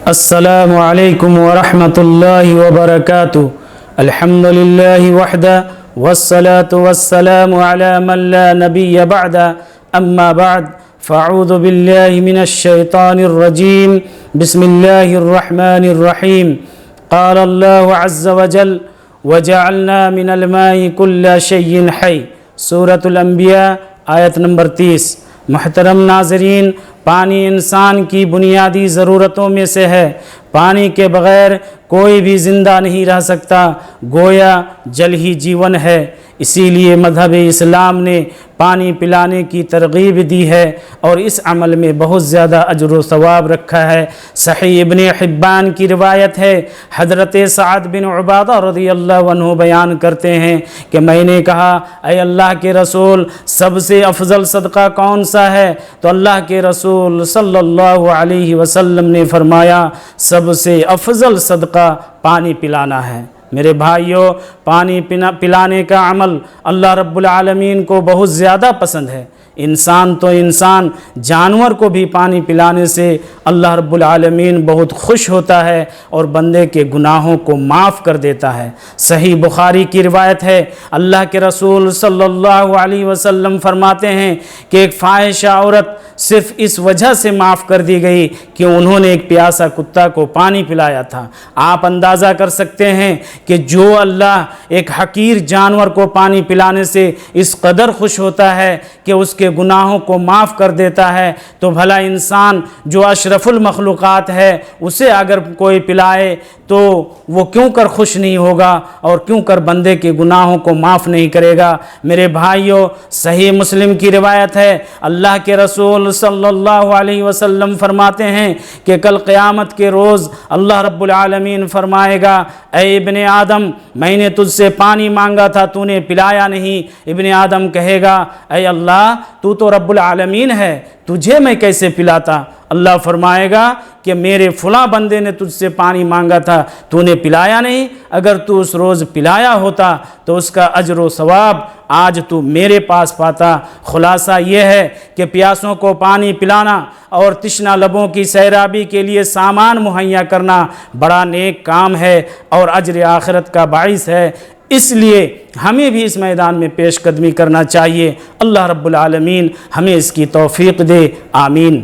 السلام علیکم ورحمۃ اللہ وبرکاتہ۔ الحمد للہ وحدہ والصلاة والسلام علی من لا نبی بعد، اما بعد فاعوذ باللہ من الشیطان الرجیم، بسم اللہ الرحمن الرحیم۔ قال اللہ عز وجل وجعلنا من الماء كل شيء حی، سورۃ الانبیاء آیت نمبر 30۔ محترم ناظرین، پانی انسان کی بنیادی ضرورتوں میں سے ہے۔ پانی کے بغیر کوئی بھی زندہ نہیں رہ سکتا، گویا جل ہی جیون ہے۔ اسی لیے مذہب اسلام نے پانی پلانے کی ترغیب دی ہے اور اس عمل میں بہت زیادہ اجر و ثواب رکھا ہے۔ صحیح ابن حبان کی روایت ہے، حضرت سعد بن عبادہ رضی اللہ عنہ بیان کرتے ہیں کہ میں نے کہا اے اللہ کے رسول، سب سے افضل صدقہ کون سا ہے؟ تو اللہ کے رسول صلی اللہ علیہ وسلم نے فرمایا سب سے افضل صدقہ پانی پلانا ہے۔ میرے بھائیوں، پانی پلانے کا عمل اللہ رب العالمین کو بہت زیادہ پسند ہے۔ انسان تو انسان، جانور کو بھی پانی پلانے سے اللہ رب العالمین بہت خوش ہوتا ہے اور بندے کے گناہوں کو معاف کر دیتا ہے۔ صحیح بخاری کی روایت ہے، اللہ کے رسول صلی اللہ علیہ وسلم فرماتے ہیں کہ ایک فاحشہ عورت صرف اس وجہ سے معاف کر دی گئی کہ انہوں نے ایک پیاسا کتا کو پانی پلایا تھا۔ آپ اندازہ کر سکتے ہیں کہ جو اللہ ایک حقیر جانور کو پانی پلانے سے اس قدر خوش ہوتا ہے کہ اس کے گناہوں کو معاف کر دیتا ہے، تو بھلا انسان جو اشرف المخلوقات ہے اسے اگر کوئی پلائے تو وہ کیوں کر خوش نہیں ہوگا اور کیوں کر بندے کے گناہوں کو معاف نہیں کرے گا؟ میرے بھائیوں، صحیح مسلم کی روایت ہے، اللہ کے رسول صلی اللہ علیہ وسلم فرماتے ہیں کہ کل قیامت کے روز اللہ رب العالمین فرمائے گا اے ابن آدم، میں نے تجھ سے پانی مانگا تھا تو نے پلایا نہیں۔ ابن آدم کہے گا اے اللہ، تو رب العالمین ہے، تجھے میں کیسے پلاتا؟ اللہ فرمائے گا کہ میرے فلاں بندے نے تجھ سے پانی مانگا تھا تو نے پلایا نہیں، اگر تو اس روز پلایا ہوتا تو اس کا اجر و ثواب آج تو میرے پاس پاتا۔ خلاصہ یہ ہے کہ پیاسوں کو پانی پلانا اور تشنہ لبوں کی سیرابی کے لیے سامان مہیا کرنا بڑا نیک کام ہے اور اجر آخرت کا باعث ہے۔ اس لیے ہمیں بھی اس میدان میں پیش قدمی کرنا چاہیے۔ اللہ رب العالمین ہمیں اس کی توفیق دے، آمین۔